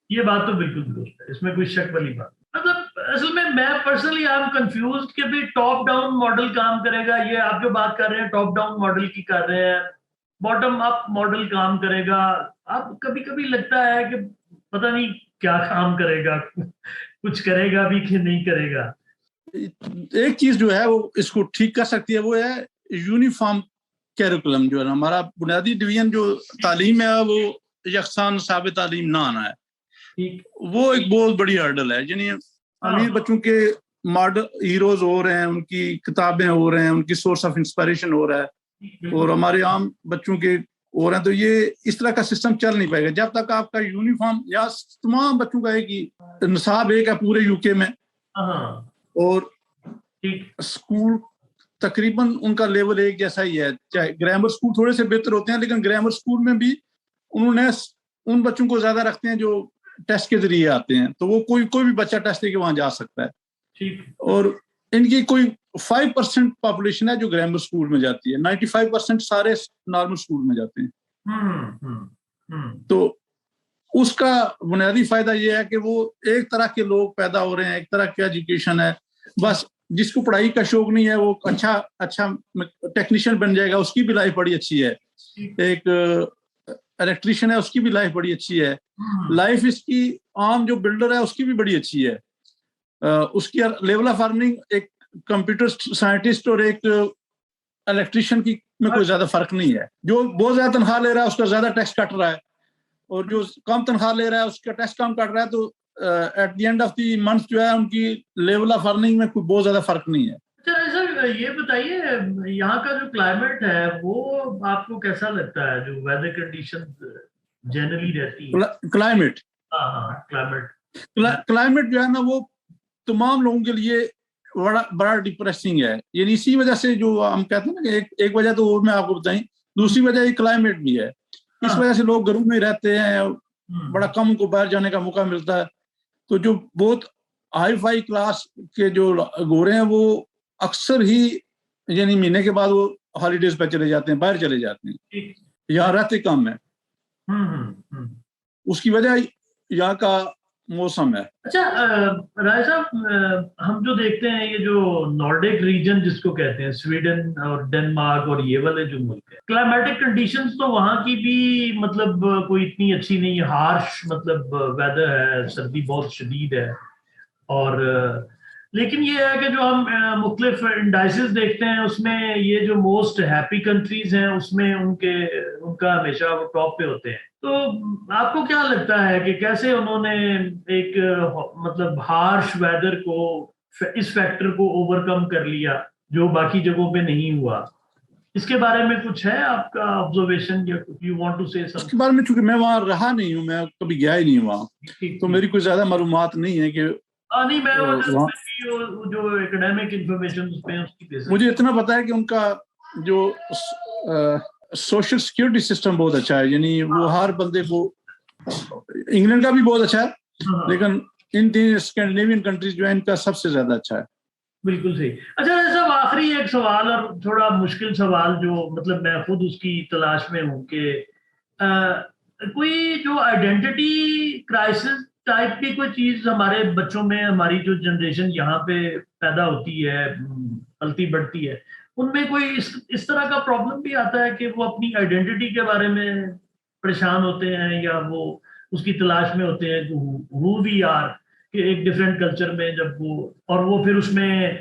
یہ بات تو بالکل درست ہے, اس میں کوئی شک والی بات. مطلب اصل میں پرسنلی آئی ایم کنفیوزڈ کہ بھی ٹاپ ڈاؤن ماڈل کام کرے گا, یہ آپ جو بات کر رہے ہیں ٹاپ ڈاؤن ماڈل کی کر رہے ہیں, باٹم اپ ماڈل کام کرے گا. اب کبھی کبھی لگتا ہے کہ پتہ نہیں کیا کام کرے گا, کچھ کرے گا بھی کہ نہیں کرے گا. ایک چیز جو ہے وہ اس کو ٹھیک کر سکتی ہے, وہ ہے یونیفارم کیریکولم. جو ہے نا ہمارا بنیادی ڈویژن جو تعلیم ہے وہ یکساں نصاب تعلیم نہ آنا ہے, وہ ایک بہت بڑی ہرڈل ہے. یعنی امیر بچوں کے ماڈل ہیروز ہو رہے ہیں, ان کی کتابیں ہو رہے ہیں, ان کی سورس آف انسپائریشن ہو رہا ہے, اور ہمارے عام بچوں کے ہو رہے ہیں. تو یہ اس طرح کا سسٹم چل نہیں پائے گا جب تک آپ کا یونیفارم یا تمام بچوں کا ایک ہی نصاب ایک ہے پورے یو کے میں, اور اسکول تقریباً ان کا لیول ایک جیسا ہی ہے. چاہے گرامر اسکول تھوڑے سے بہتر ہوتے ہیں, لیکن گرامر اسکول میں بھی انہوں نے ان بچوں کو زیادہ رکھتے ہیں جو ٹیسٹ کے ذریعے آتے ہیں, تو وہ کوئی بھی بچہ ٹیسٹ دے کے وہاں جا سکتا ہے. اور ان کی کوئی 5% پاپولیشن ہے جو گرامر اسکول میں جاتی ہے, 95% سارے نارمل اسکول میں جاتے ہیں. تو اس کا بنیادی فائدہ یہ ہے کہ وہ ایک طرح کے لوگ پیدا ہو رہے ہیں, ایک طرح کی ایجوکیشن ہے. بس جس کو پڑھائی کا شوق نہیں ہے وہ اچھا ٹیکنیشین بن جائے گا, اس کی بھی لائف بڑی اچھی ہے. ایک الیکٹریشین ہے, اس کی بھی لائف بڑی اچھی ہے. لائف اس کی عام جو بلڈر ہے اس کی بھی بڑی اچھی ہے. اس کی لیول آف ارننگ ایک کمپیوٹر سائنٹسٹ اور ایک الیکٹریشین کی میں کوئی زیادہ فرق نہیں ہے. جو بہت زیادہ تنخواہ لے رہا ہے اس کا زیادہ ٹیکس کٹ رہا ہے, اور جو کم تنخواہ لے رہا ہے اس کا ٹیکس کم کٹ رہا ہے. تو at the end of the month جو ہے ان کی لیول آف ارننگ میں کوئی بہت زیادہ فرق نہیں ہے. اچھا سر, یہ بتائیے یہاں کا جو کلائمیٹ ہے وہ آپ کو کیسا لگتا ہے, جو ویدر کنڈیشن جنرلی رہتی ہے؟ کلائمیٹ کلائمیٹ جو ہے نا وہ تمام لوگوں کے لیے بڑا ڈپریسنگ ہے. یعنی اسی وجہ سے جو ہم کہتے ہیں نا کہ ایک وجہ تو میں آپ کو بتائیں, دوسری وجہ یہ کلائمیٹ بھی ہے. اس وجہ سے لوگ گھروں میں رہتے ہیں, بڑا کم ان کو باہر جانے کا موقع ملتا ہے. تو جو بہت ہائی فائی کلاس کے جو گورے ہیں وہ اکثر ہی یعنی مہینے کے بعد وہ ہالیڈیز پہ چلے جاتے ہیں, باہر چلے جاتے ہیں, یہاں رہتے کم ہے. اس کی وجہ یہاں کا موسم ہے. اچھا رائے صاحب, ہم جو دیکھتے ہیں یہ جو نارڈک ریجن جس کو کہتے ہیں, سویڈن اور ڈنمارک اور یہ والے جو ملک ہیں, کلائمیٹک کنڈیشنز تو وہاں کی بھی مطلب کوئی اتنی اچھی نہیں, ہارش مطلب ویدر ہے, سردی بہت شدید ہے. اور لیکن یہ ہے کہ جو ہم مختلف انڈائسز دیکھتے ہیں اس میں یہ جو موسٹ ہیپی کنٹریز ہیں اس میں ان کا ہمیشہ وہ ٹاپ پہ ہوتے ہیں. تو آپ کو کیا لگتا ہے کہ کیسے انہوں نے ایک مطلب ہارش ویدر کو, اس فیکٹر کو اوور کم کر لیا جو باقی جگہوں پہ نہیں ہوا؟ اس کے بارے میں کچھ ہے آپ کا آبزرویشن یا یو وانٹ ٹو سے اس کے بارے میں؟ چونکہ میں وہاں رہا نہیں ہوں, میں کبھی گیا ہی نہیں وہاں, تو میری کوئی زیادہ معلومات نہیں ہے کہ نہیں. میں جو ایکڈیمک انفارمیشن مجھے اتنا پتا ہے کہ ان کا جو سوشل سیکورٹی سسٹم بہت اچھا ہے. یعنی وہ ہر بندے کو, انگلینڈ کا بھی بہت اچھا ہے لیکن ان تین اسکینڈینیوین کنٹریز جو ہے ان کا سب سے زیادہ اچھا ہے. بالکل صحیح. اچھا صاحب, آخری ایک سوال اور تھوڑا مشکل سوال جو مطلب میں خود اس کی تلاش میں ہوں کہ کوئی جو آئیڈینٹی کرائسس ٹائپ کی کوئی چیز ہمارے بچوں میں, ہماری جو جنریشن یہاں پہ پیدا ہوتی ہے, پلتی بڑھتی ہے, ان میں کوئی اس طرح کا پرابلم بھی آتا ہے کہ وہ اپنی آئیڈینٹی کے بارے میں پریشان ہوتے ہیں یا وہ اس کی تلاش میں ہوتے ہیں who we are, کہ ایک ڈفرینٹ کلچر میں جب وہ پھر اس میں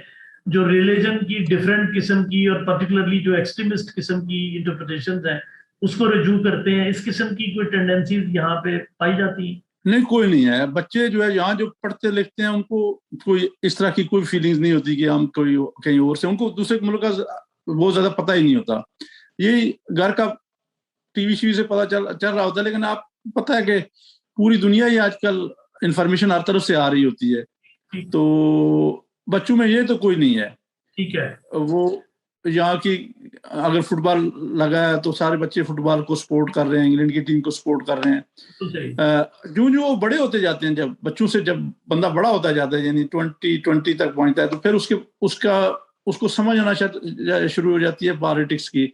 جو ریلیجن کی ڈفرینٹ قسم کی اور پرٹیکولرلی جو ایکسٹریمسٹ قسم کی انٹرپریٹیشنز ہیں اس کو رجوع کرتے ہیں, اس قسم کی کوئی ٹینڈنسیز یہاں پہ پائی جاتی ہیں؟ نہیں, کوئی نہیں ہے. بچے جو ہے یہاں جو پڑھتے لکھتے ہیں ان کو کوئی اس طرح کی کوئی فیلنگز نہیں ہوتی کہ ہم کوئی کہیں اور سے, ان کو دوسرے ملک کا بہت زیادہ پتہ ہی نہیں ہوتا. یہی گھر کا ٹی وی شی سے پتہ چل رہا ہوتا ہے, لیکن آپ پتہ ہے کہ پوری دنیا ہی آج کل انفارمیشن ہر طرف سے آ رہی ہوتی ہے. تو بچوں میں یہ تو کوئی نہیں ہے. ٹھیک ہے. وہ یہاں کی اگر فٹ بال لگا ہے تو سارے بچے فٹ بال کو سپورٹ کر رہے ہیں, انگلینڈ کی ٹیم کو سپورٹ کر رہے ہیں. جو وہ بڑے ہوتے جاتے ہیں, جب بچوں سے جب بندہ بڑا ہوتا جاتا ہے یعنی 20 تک پہنچتا ہے, تو پھر اس کو سمجھ آنا شروع ہو جاتی ہے پالیٹکس کی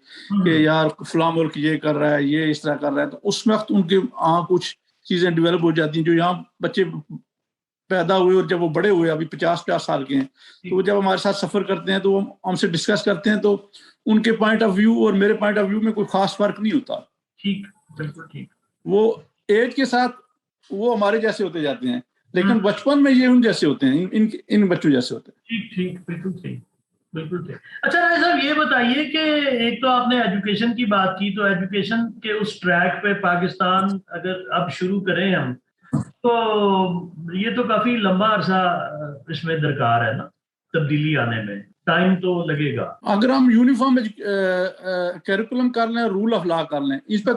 کہ یار فلاں ملک یہ کر رہا ہے, یہ اس طرح کر رہا ہے. تو اس وقت ان کے کچھ چیزیں ڈیولپ ہو جاتی ہیں. جو یہاں بچے پیدا ہوئے اور جب وہ بڑے ہوئے, ابھی 50 سال کے ہیں, تو وہ جب ہمارے ساتھ سفر کرتے ہیں تو وہ ہم سے ڈسکس کرتے ہیں, تو ان کے پوائنٹ آف ویو اور میرے پوائنٹ آف ویو میں کوئی خاص فرق نہیں ہوتا. ٹھیک, بالکل ٹھیک. وہ ایج کے ساتھ وہ ہمارے جیسے ہوتے جاتے ہیں, لیکن بچپن میں یہ ان جیسے ہوتے ہیں, ان بچوں جیسے ہوتے ہیں. ٹھیک, بالکل صحیح, بالکل صحیح. اچھا رائے صاحب, یہ بتائیے کہ ایک تو آپ نے ایجوکیشن کی بات کی, تو ایجوکیشن کے اس ٹریک پہ پاکستان اگر اب شروع کریں ہم, تو یہ تو کافی لمبا عرصہ اس میں درکار ہے نا, تبدیلی آنے میں ٹائم تو لگے گا. اگر ہم یونیفارم کیریکولم کر لیں, رول آف لا کر لیں, اس پہ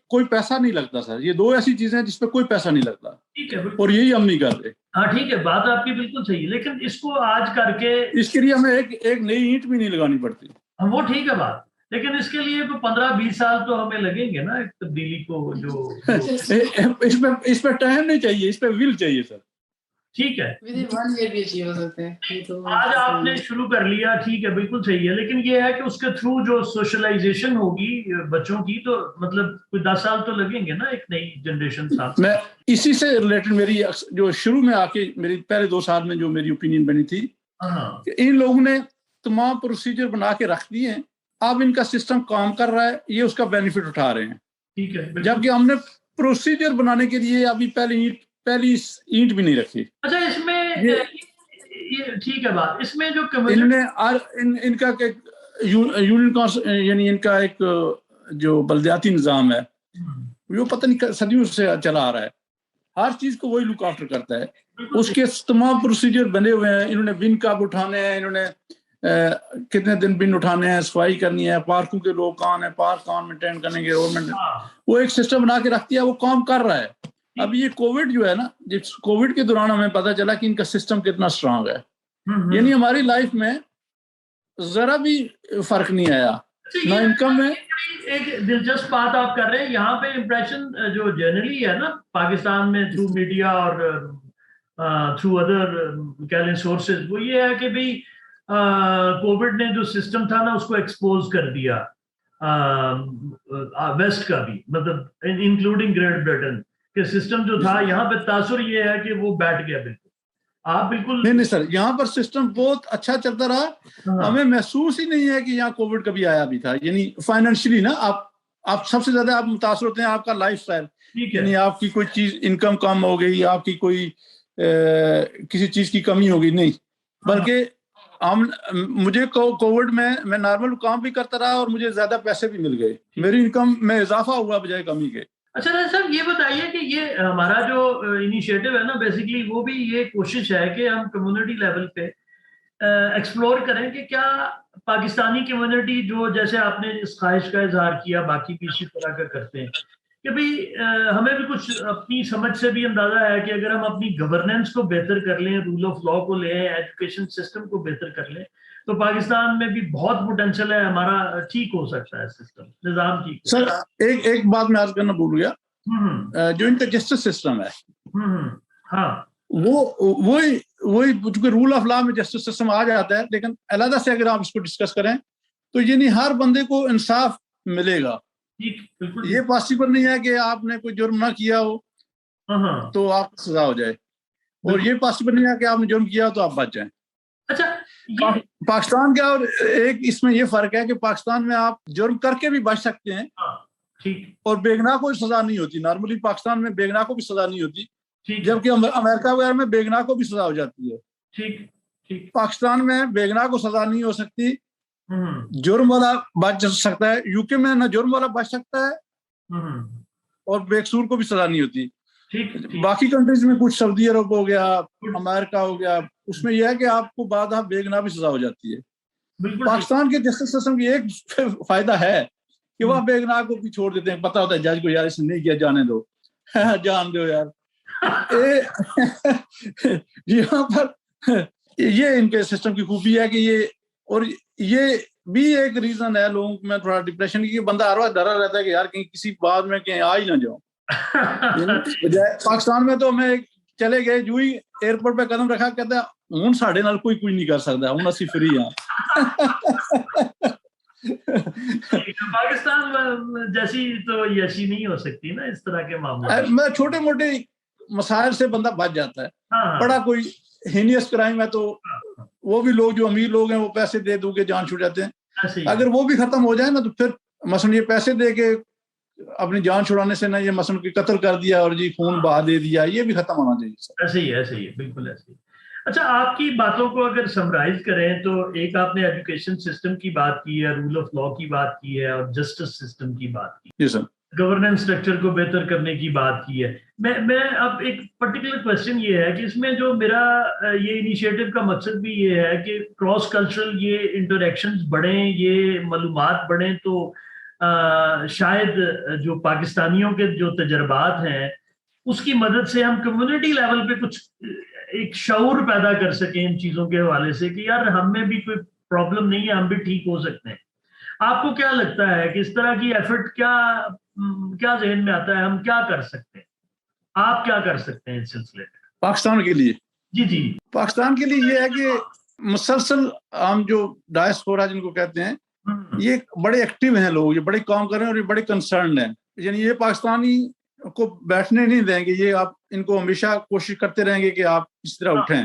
کوئی پیسہ نہیں لگتا سر. یہ دو ایسی چیزیں ہیں جس پہ کوئی پیسہ نہیں لگتا. ٹھیک ہے, اور یہی ہم نہیں کرتے. ہاں ٹھیک ہے, بات آپ کی بالکل صحیح ہے, لیکن اس کو آج کر کے اس کے لیے ہمیں ایک نئی اینٹ بھی نہیں لگانی پڑتی. وہ ٹھیک ہے بات, لیکن اس کے لیے تو 15-20 سال تو ہمیں لگیں گے نا ایک تبدیلی کو. جو اس پہ ٹائم نہیں چاہیے, اس پہ ول چاہیے سر. ٹھیک ہے, آج آپ نے شروع کر لیا, ٹھیک ہے, بالکل صحیح ہے, لیکن یہ ہے کہ اس کے تھرو جو سوشلائزیشن ہوگی بچوں کی, تو مطلب کوئی 10 سال تو لگیں گے نا ایک نئی جنریشن ساتھ. میں اسی سے ریلیٹڈ میری جو شروع میں آ کے میری پہلے 2 سال میں جو میری اوپینین بنی تھی, کہ ان لوگوں نے تمام پروسیجر بنا کے رکھ دیے ہیں, اب ان کا سسٹم کام کر رہا ہے, یہ اس کا بینیفٹ اٹھا رہے ہیں. ٹھیک ہے, جبکہ ہم نے پروسیجر بنانے کے لیے ابھی پہلی اینٹ بھی نہیں رکھی. اچھا اس میں یہ ٹھیک ہے بات, اس میں جو انہوں نے ان کا یونین یعنی ان کا ایک جو بلدیاتی نظام ہے وہ پتہ نہیں صدیوں سے چلا آ رہا ہے, ہر چیز کو وہی لک آفٹر کرتا ہے. اس کے تمام پروسیجر بنے ہوئے ہیں, انہوں نے بن کب اٹھانے ہیں, انہوں نے کتنے دن بن اٹھانے ہیں, صفائی کرنی ہے, پارکوں کے لوگ کون ہیں, پارک کون مینٹین کریں گے, گورنمنٹ وہ ایک سسٹم بنا کے رکھتی ہے, وہ کام کر رہا ہے. اب یہ کووڈ جو ہے نا, جس کووڈ کے دوران ہمیں پتہ چلا کہ ان کا سسٹم کتنا اسٹرانگ ہے. یعنی ہماری لائف میں ذرا بھی فرق نہیں آیا, نہ انکم میں. ایک دلچسپ بات آپ کر رہے ہیں یہاں پہ, امپریشن جو جنرلی ہے نا پاکستان میں تھرو میڈیا اور تھرو ادر کہہ لیں سورسز, وہ یہ ہے کہ بھئی کووڈ نے جو سسٹم تھا نا اس کو ایکسپوز کر دیا ویسٹ کا بھی, مطلب انکلوڈنگ گریٹ برٹن کہ سسٹم جو تھا یہاں پہ تاثر یہ ہے کہ وہ بیٹھ گیا. بالکل آپ بالکل نہیں سر, یہاں پر سسٹم بہت اچھا چلتا رہا, ہمیں محسوس ہی نہیں ہے کہ یہاں کووڈ کبھی آیا بھی تھا. یعنی فائنینشلی نا آپ سب سے زیادہ آپ متاثر ہوتے ہیں آپ کا لائف سٹائل, یعنی آپ کی کوئی چیز انکم کم ہو گئی, آپ کی کوئی کسی چیز کی کمی ہو گئی, نہیں, بلکہ مجھے کووڈ میں نارمل کام بھی کرتا رہا اور مجھے زیادہ پیسے بھی مل گئے, میری انکم میں اضافہ ہوا بجائے کمی کے. اچھا صاحب یہ بتائیے کہ یہ ہمارا جو انیشیٹو ہے نا بیسیکلی وہ بھی یہ کوشش ہے کہ ہم کمیونٹی لیول پہ ایکسپلور کریں کہ کیا پاکستانی کمیونٹی جو جیسے آپ نے اس خواہش کا اظہار کیا, باقی بھی اسی طرح کا کرتے ہیں کہ بھئی ہمیں بھی کچھ اپنی سمجھ سے بھی اندازہ ہے کہ اگر ہم اپنی گورننس کو بہتر کر لیں, رول آف لا کو لیں, ایجوکیشن سسٹم کو بہتر کر لیں, تو پاکستان میں بھی بہت پوٹینشیل ہے, ہمارا ٹھیک ہو سکتا ہے سسٹم, نظام ٹھیک. سر ایک بات میں عرض کرنا بھول گیا, جو ان کا جسٹس سسٹم ہے ہاں وہی چونکہ رول آف لا میں جسٹس سسٹم آ جاتا ہے, لیکن علیحدہ سے اگر آپ اس کو ڈسکس کریں تو یعنی ہر بندے کو انصاف ملے گا. یہ پاسبل نہیں ہے کہ آپ نے کوئی جرم نہ کیا ہو تو آپ کو سزا ہو جائے, اور یہ پاسبل نہیں ہے کہ آپ نے جرم کیا ہو تو آپ بچ جائیں. اچھا پاکستان کا اور ایک اس میں یہ فرق ہے کہ پاکستان میں آپ جرم کر کے بھی بچ سکتے ہیں اور بے گناہ کو سزا نہیں ہوتی. نارملی پاکستان میں بے گناہ کو بھی سزا نہیں ہوتی, جبکہ امریکہ وغیرہ میں بے گناہ کو بھی سزا ہو جاتی ہے. پاکستان میں بے گناہ کو سزا نہیں ہو سکتی, جرم والا بچ سکتا ہے. یو کے میں نہ جرم والا بچ سکتا ہے اور بے قصور کو بھی سزا نہیں ہوتی. باقی کنٹریز میں کچھ سعودی عرب ہو گیا, امریکہ ہو گیا, اس میں یہ ہے کہ آپ کو بعد بے گناہ بھی سزا ہو جاتی ہے. پاکستان کے جسٹس سسٹم کی ایک فائدہ ہے کہ وہ بے گناہ کو بھی چھوڑ دیتے ہیں, پتہ ہوتا ہے جج کو یار اس نے نہیں کیا, جانے دو, جان دو یار. یہاں پر یہ ان کے سسٹم کی خوبی ہے کہ یہ بھی ایک ریزن ہے لوگوں میں تھوڑا ڈپریشن کی, بندہ ہر وقت ڈرا رہتا ہے کہ یار کہیں کسی بات میں کہیں آ ہی نہ جاؤں. پاکستان میں تو ہمیں چلے گئے جو ہی ایئرپورٹ پہ قدم رکھا, کہتا ہے ہوں ساڑھے نال کوئی نہیں کر سکتا, ہوں اسی فری ہاں. پاکستان جیسی تو یشی نہیں ہو سکتی نا اس طرح کے معاملات میں. چھوٹے موٹے مسائل سے بندہ بچ جاتا ہے, بڑا کوئی ہینیس کرائم ہے تو وہ بھی لوگ جو امیر لوگ ہیں وہ پیسے دے دو کے جان چھوٹ جاتے ہیں. اگر وہ بھی ختم ہو جائے نا تو پھر مثلا یہ پیسے دے کے اپنی جان چھڑانے سے نہ, یہ مثلا کہ قتل کر دیا اور جی خون بہا دے دیا, یہ بھی ختم ہونا چاہیے. ایسے ہی ہے بالکل ایسے ہی. اچھا آپ کی باتوں کو اگر سمرائز کریں تو ایک آپ نے ایجوکیشن سسٹم کی بات کی ہے, رول آف لا کی بات کی ہے, اور جسٹس سسٹم کی بات کی, جی سر, گورننس اسٹرکچر کو بہتر کرنے کی بات کی ہے. میں اب ایک پرٹیکولر کوشچن یہ ہے کہ اس میں جو میرا یہ انیشیٹو کا مقصد بھی یہ ہے کہ کراس کلچرل یہ انٹریکشنز بڑھیں, یہ معلومات بڑھیں, تو شاید جو پاکستانیوں کے جو تجربات ہیں اس کی مدد سے ہم کمیونٹی لیول پہ کچھ ایک شعور پیدا کر سکیں ان چیزوں کے حوالے سے کہ یار ہم میں بھی کوئی پرابلم نہیں ہے, ہم بھی ٹھیک ہو سکتے ہیں. آپ کو کیا لگتا ہے کہ اس طرح کی ایفرٹ کیا ذہن میں آتا ہے, ہم کیا کر سکتے ہیں, آپ کیا کر سکتے ہیں اس سلسلے میں پاکستان کے لیے؟ جی پاکستان کے لیے یہ ہے کہ مسلسل ہم جو ڈائسپورا جن کو کہتے ہیں, یہ بڑے ایکٹیو ہیں لوگ, یہ بڑے کام کر رہے ہیں اور یہ بڑے کنسرنڈ ہیں. یعنی یہ پاکستانی کو بیٹھنے نہیں دیں گے, یہ آپ ان کو ہمیشہ کوشش کرتے رہیں گے کہ آپ اس طرح اٹھیں.